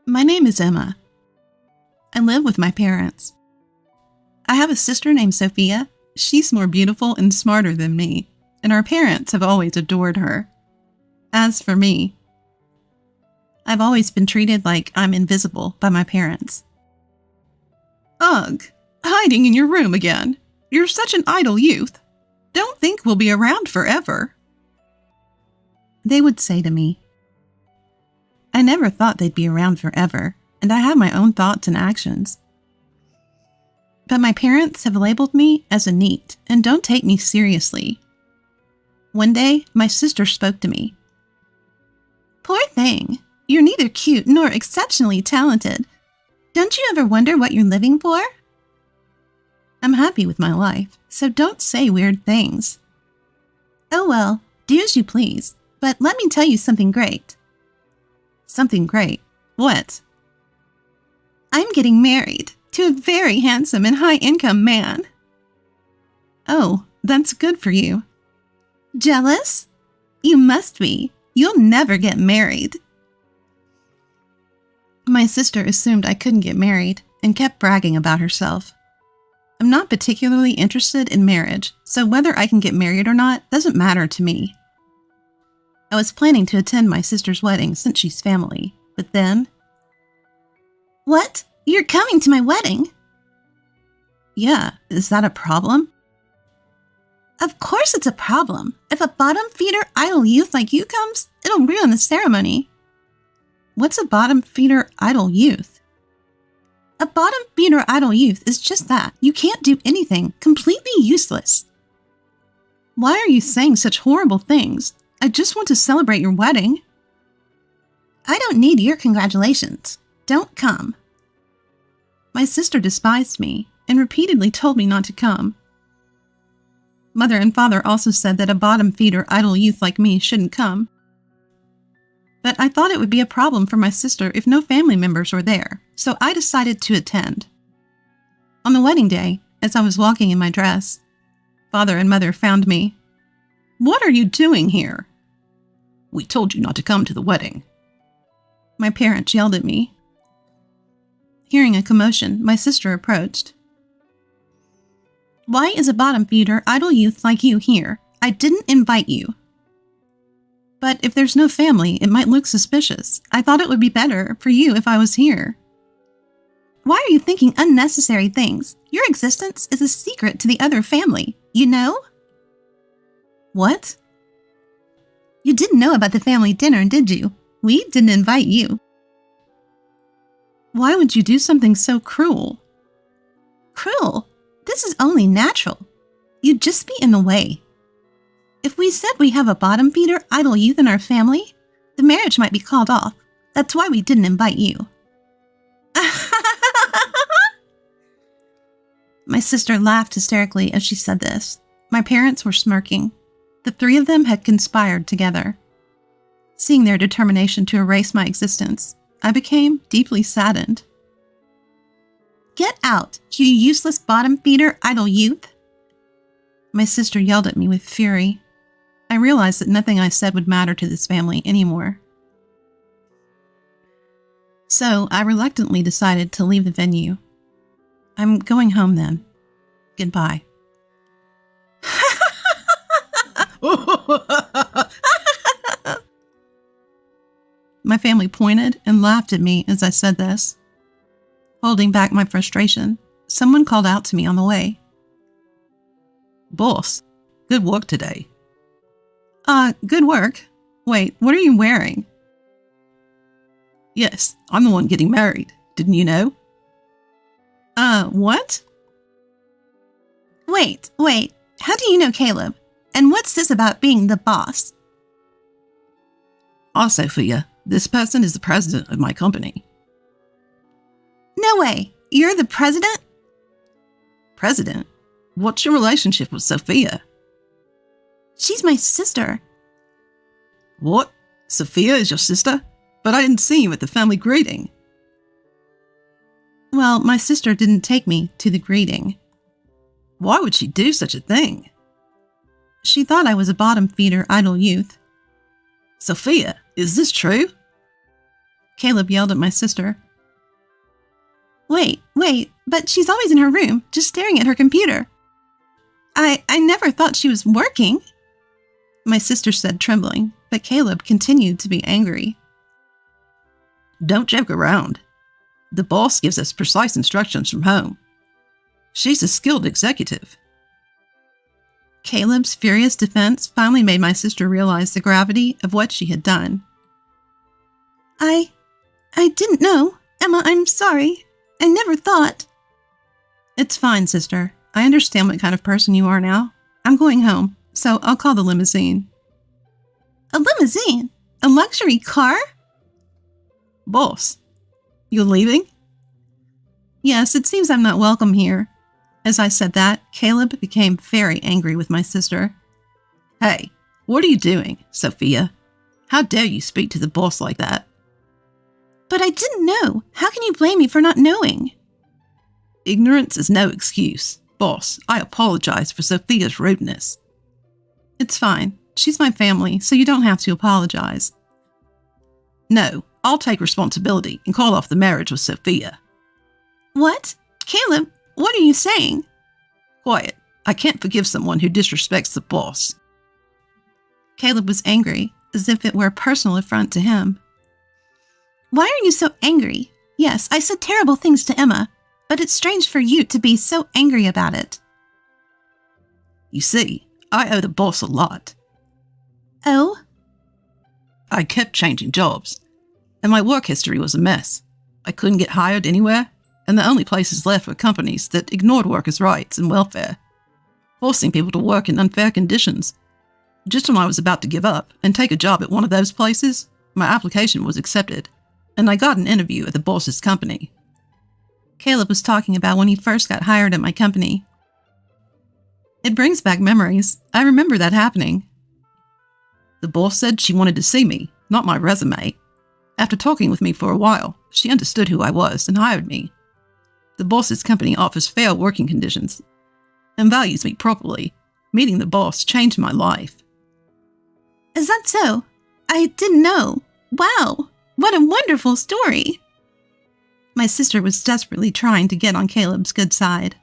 My name is Emma. I live with my parents. I have a sister named Sophia. She's more beautiful and smarter than me, and our parents have always adored her. As for me, I've always been treated like I'm invisible by my parents. Ugh, hiding in your room again. You're such an idle youth. Don't think we'll be around forever. They would say to me. I never thought they'd be around forever, and I have my own thoughts and actions. But my parents have labeled me as a NEET and don't take me seriously. One day, my sister spoke to me. Poor thing, you're neither cute nor exceptionally talented. Don't you ever wonder what you're living for? I'm happy with my life, so don't say weird things. Oh well, do as you please, but let me tell you something great. Something great? What? I'm getting married to a very handsome and high-income man. Oh, that's good for you. Jealous? You must be. You'll never get married. My sister assumed I couldn't get married and kept bragging about herself. I'm not particularly interested in marriage, so whether I can get married or not doesn't matter to me. I was planning to attend my sister's wedding since she's family, but then... What? You're coming to my wedding? Yeah, is that a problem? Of course it's a problem. If a bottom-feeder idle youth like you comes, it'll ruin the ceremony. What's a bottom-feeder idle youth? A bottom-feeder idle youth is just that. You can't do anything. Completely useless. Why are you saying such horrible things? I just want to celebrate your wedding. I don't need your congratulations. Don't come. My sister despised me and repeatedly told me not to come. Mother and father also said that a bottom-feeder idle youth like me shouldn't come. But I thought it would be a problem for my sister if no family members were there, so I decided to attend. On the wedding day, as I was walking in my dress, father and mother found me. What are you doing here? We told you not to come to the wedding. My parents yelled at me. Hearing a commotion, my sister approached. Why is a bottom-feeder idle youth like you here? I didn't invite you. But if there's no family, it might look suspicious. I thought it would be better for you if I was here. Why are you thinking unnecessary things? Your existence is a secret to the other family, you know? What? You didn't know about the family dinner, did you? We didn't invite you. Why would you do something so cruel? Cruel? This is only natural. You'd just be in the way. If we said we have a bottom-feeder idle youth in our family, the marriage might be called off. That's why we didn't invite you. My sister laughed hysterically as she said this. My parents were smirking. The three of them had conspired together. Seeing their determination to erase my existence, I became deeply saddened. Get out, you useless bottom-feeder idle youth! My sister yelled at me with fury. I realized that nothing I said would matter to this family anymore. So I reluctantly decided to leave the venue. I'm going home then. Goodbye. My family pointed and laughed at me as I said this. Holding back my frustration, someone called out to me on the way. Boss, good work today. Good work. Wait, what are you wearing? Yes, I'm the one getting married. Didn't you know? What? Wait. How do you know Caleb? And what's this about being the boss? Sophia, this person is the president of my company. No way. You're the president? President? What's your relationship with Sophia? She's my sister. What? Sophia is your sister? But I didn't see you at the family greeting. Well, my sister didn't take me to the greeting. Why would she do such a thing? She thought I was a bottom-feeder idle youth. Sophia, is this true? Caleb yelled at my sister. Wait, but she's always in her room, just staring at her computer. I never thought she was working, my sister said, trembling, but Caleb continued to be angry. Don't joke around. The boss gives us precise instructions from home. She's a skilled executive. Caleb's furious defense finally made my sister realize the gravity of what she had done. I didn't know. Emma, I'm sorry. I never thought. It's fine, sister. I understand what kind of person you are now. I'm going home, so I'll call the limousine. A limousine? A luxury car? Boss, you leaving? Yes, it seems I'm not welcome here. As I said that, Caleb became very angry with my sister. Hey, what are you doing, Sophia? How dare you speak to the boss like that? But I didn't know. How can you blame me for not knowing? Ignorance is no excuse. Boss, I apologize for Sophia's rudeness. It's fine. She's my family, so you don't have to apologize. No, I'll take responsibility and call off the marriage with Sophia. What? Caleb, what are you saying? Quiet. I can't forgive someone who disrespects the boss. Caleb was angry, as if it were a personal affront to him. Why are you so angry? Yes, I said terrible things to Emma, but it's strange for you to be so angry about it. You see, I owe the boss a lot. Oh? I kept changing jobs, and my work history was a mess. I couldn't get hired anywhere, and the only places left were companies that ignored workers' rights and welfare, forcing people to work in unfair conditions. Just when I was about to give up and take a job at one of those places, my application was accepted, and I got an interview at the boss's company. Caleb was talking about when he first got hired at my company. It brings back memories. I remember that happening. The boss said she wanted to see me, not my resume. After talking with me for a while, she understood who I was and hired me. The boss's company offers fair working conditions and values me properly. Meeting the boss changed my life. Is that so? I didn't know. Wow, what a wonderful story. My sister was desperately trying to get on Caleb's good side.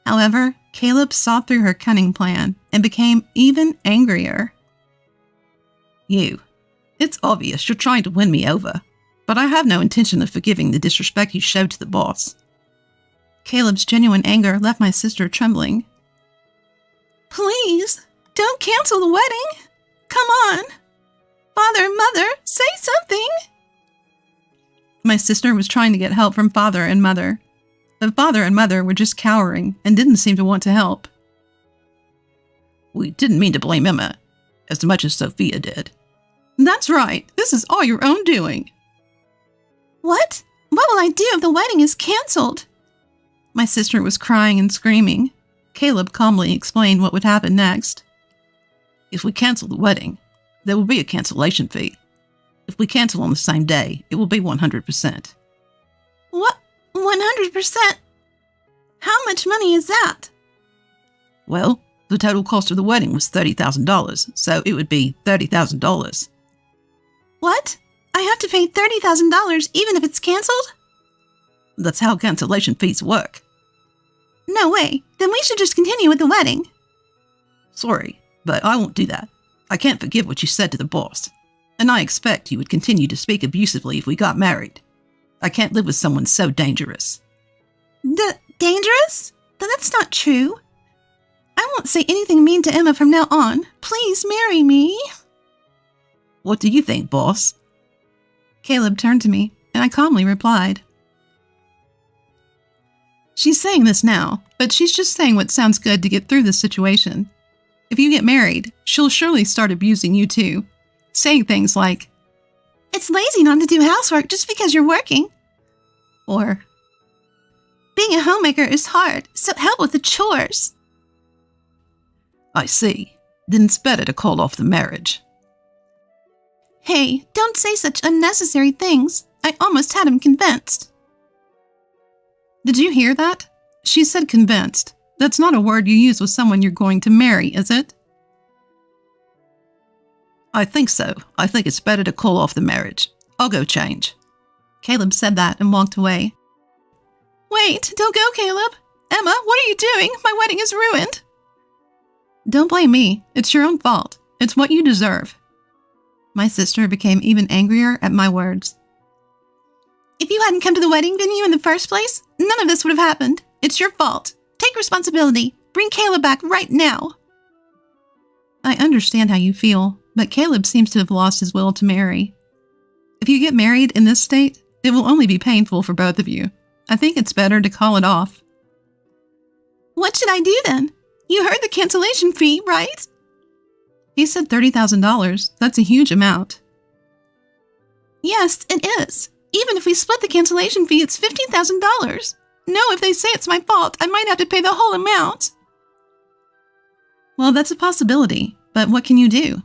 However, Caleb saw through her cunning plan and became even angrier. It's obvious you're trying to win me over, but I have no intention of forgiving the disrespect you showed to the boss. Caleb's genuine anger left my sister trembling. Please, don't cancel the wedding. Come on. Father and Mother, say something. My sister was trying to get help from Father and Mother. The Father and Mother were just cowering and didn't seem to want to help. We didn't mean to blame Emma as much as Sophia did. That's right. This is all your own doing. What? What will I do if the wedding is canceled? My sister was crying and screaming. Caleb calmly explained what would happen next. If we cancel the wedding, there will be a cancellation fee. If we cancel on the same day, it will be 100%. What? 100%? How much money is that? Well, the total cost of the wedding was $30,000, so it would be $30,000. What? I have to pay $30,000 even if it's canceled? That's how cancellation fees work. No way. Then we should just continue with the wedding. Sorry, but I won't do that. I can't forgive what you said to the boss, and I expect you would continue to speak abusively if we got married. I can't live with someone so dangerous. Dangerous? That's not true. I won't say anything mean to Emma from now on. Please marry me. What do you think, boss? Caleb turned to me, and I calmly replied. She's saying this now, but she's just saying what sounds good to get through this situation. If you get married, she'll surely start abusing you too, saying things like, "It's lazy not to do housework just because you're working." Or, "Being a homemaker is hard, so help with the chores." I see. Then it's better to call off the marriage. Hey, don't say such unnecessary things. I almost had him convinced. Did you hear that? She said convinced. That's not a word you use with someone you're going to marry, is it? I think so. I think it's better to call off the marriage. I'll go change. Caleb said that and walked away. Wait, don't go, Caleb. Emma, what are you doing? My wedding is ruined. Don't blame me. It's your own fault. It's what you deserve. My sister became even angrier at my words. If you hadn't come to the wedding venue in the first place, none of this would have happened. It's your fault. Take responsibility. Bring Caleb back right now. I understand how you feel, but Caleb seems to have lost his will to marry. If you get married in this state, it will only be painful for both of you. I think it's better to call it off. What should I do then? You heard the cancellation fee, right? He said $30,000. That's a huge amount. Yes, it is. Even if we split the cancellation fee, it's $15,000. No, if they say it's my fault, I might have to pay the whole amount. Well, that's a possibility, but what can you do?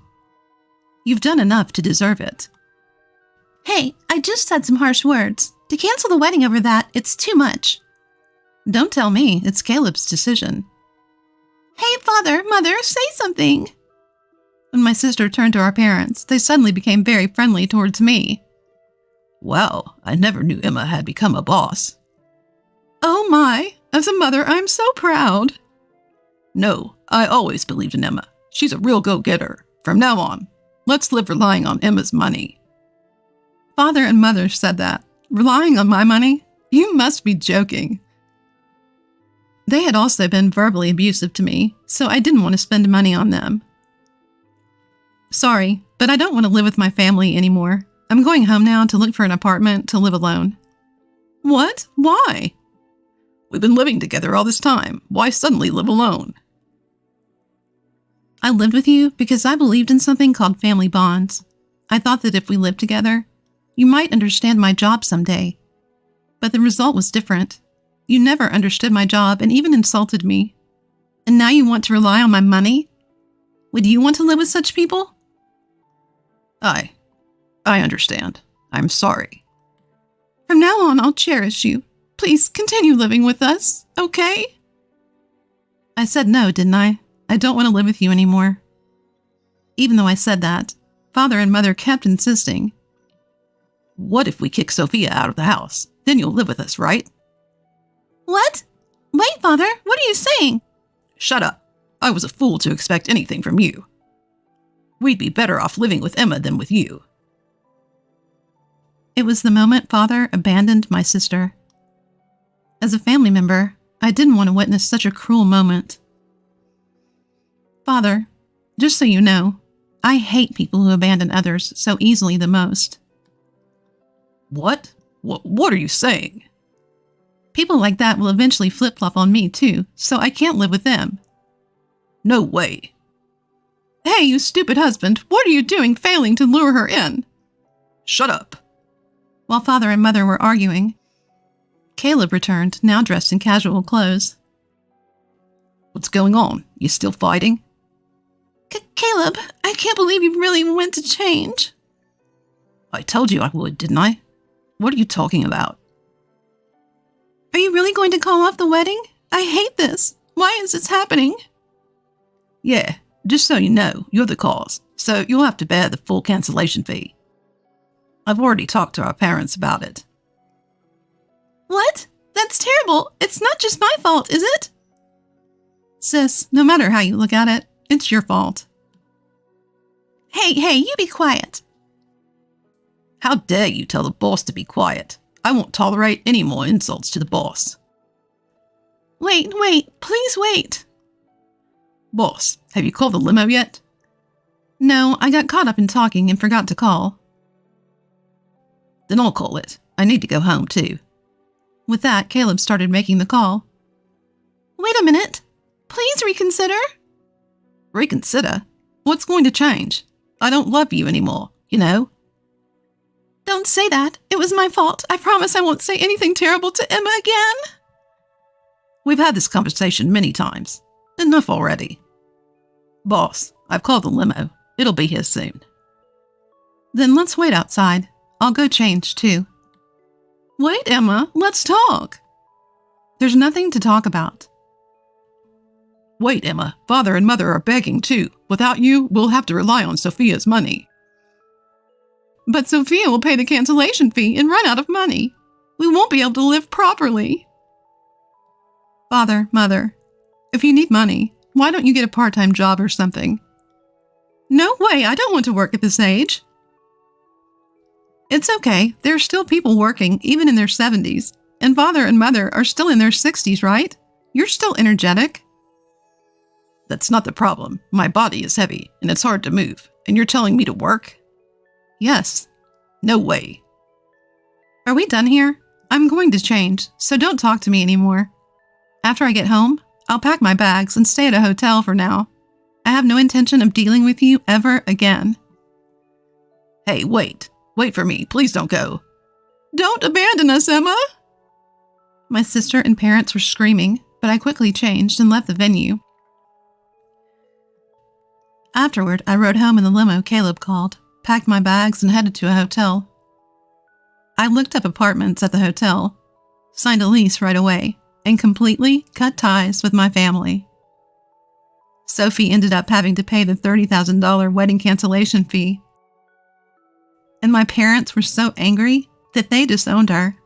You've done enough to deserve it. Hey, I just said some harsh words. To cancel the wedding over that, it's too much. Don't tell me. It's Caleb's decision. Hey, Father, Mother, say something. When my sister turned to our parents, they suddenly became very friendly towards me. Wow, I never knew Emma had become a boss. Oh my, as a mother, I'm so proud. No, I always believed in Emma. She's a real go-getter. From now on, let's live relying on Emma's money. Father and Mother said that. Relying on my money? You must be joking. They had also been verbally abusive to me, so I didn't want to spend money on them. Sorry, but I don't want to live with my family anymore. I'm going home now to look for an apartment to live alone. What? Why? We've been living together all this time. Why suddenly live alone? I lived with you because I believed in something called family bonds. I thought that if we lived together, you might understand my job someday. But the result was different. You never understood my job and even insulted me. And now you want to rely on my money? Would you want to live with such people? I understand. I'm sorry. From now on, I'll cherish you. Please continue living with us, okay? I said no, didn't I? I don't want to live with you anymore. Even though I said that, Father and Mother kept insisting. What if we kick Sophia out of the house? Then you'll live with us, right? What? Wait, Father, what are you saying? Shut up. I was a fool to expect anything from you. We'd be better off living with Emma than with you. It was the moment Father abandoned my sister. As a family member, I didn't want to witness such a cruel moment. Father, just so you know, I hate people who abandon others so easily the most. What? What are you saying? People like that will eventually flip-flop on me too, so I can't live with them. No way. Hey, you stupid husband, what are you doing failing to lure her in? Shut up. While Father and Mother were arguing, Caleb returned, now dressed in casual clothes. What's going on? You still fighting? Caleb, I can't believe you really went to change. I told you I would, didn't I? What are you talking about? Are you really going to call off the wedding? I hate this. Why is this happening? Yeah, just so you know, you're the cause, so you'll have to bear the full cancellation fee. I've already talked to our parents about it. What? That's terrible. It's not just my fault, is it? Sis, no matter how you look at it, it's your fault. Hey, you be quiet. How dare you tell the boss to be quiet? I won't tolerate any more insults to the boss. Wait, please wait. Boss, have you called the limo yet? No, I got caught up in talking and forgot to call. Then I'll call it. I need to go home too. With that, Caleb started making the call. Wait a minute. Please reconsider. Reconsider? What's going to change? I don't love you anymore, you know? Don't say that. It was my fault. I promise I won't say anything terrible to Emma again. We've had this conversation many times. Enough already. Boss, I've called the limo. It'll be here soon. Then let's wait outside. I'll go change too. Wait, Emma, let's talk. There's nothing to talk about. Wait, Emma, Father and Mother are begging too. Without you, we'll have to rely on Sophia's money. But Sophia will pay the cancellation fee and run out of money. We won't be able to live properly. Father, Mother, if you need money, why don't you get a part-time job or something? No way, I don't want to work at this age. It's okay, there are still people working, even in their 70s. And Father and Mother are still in their 60s, right? You're still energetic. That's not the problem. My body is heavy, and it's hard to move. And you're telling me to work? Yes. No way. Are we done here? I'm going to change, so don't talk to me anymore. After I get home, I'll pack my bags and stay at a hotel for now. I have no intention of dealing with you ever again. Hey, wait. Wait for me. Please don't go. Don't abandon us, Emma! My sister and parents were screaming, but I quickly changed and left the venue. Afterward, I rode home in the limo Caleb called, packed my bags, and headed to a hotel. I looked up apartments at the hotel, signed a lease right away, and completely cut ties with my family. Sophie ended up having to pay the $30,000 wedding cancellation fee. And my parents were so angry that they disowned her.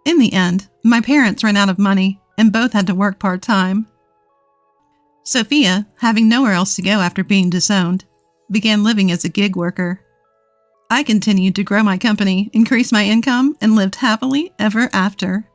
In the end, my parents ran out of money and both had to work part-time. Sophia, having nowhere else to go after being disowned, began living as a gig worker. I continued to grow my company, increase my income, and lived happily ever after.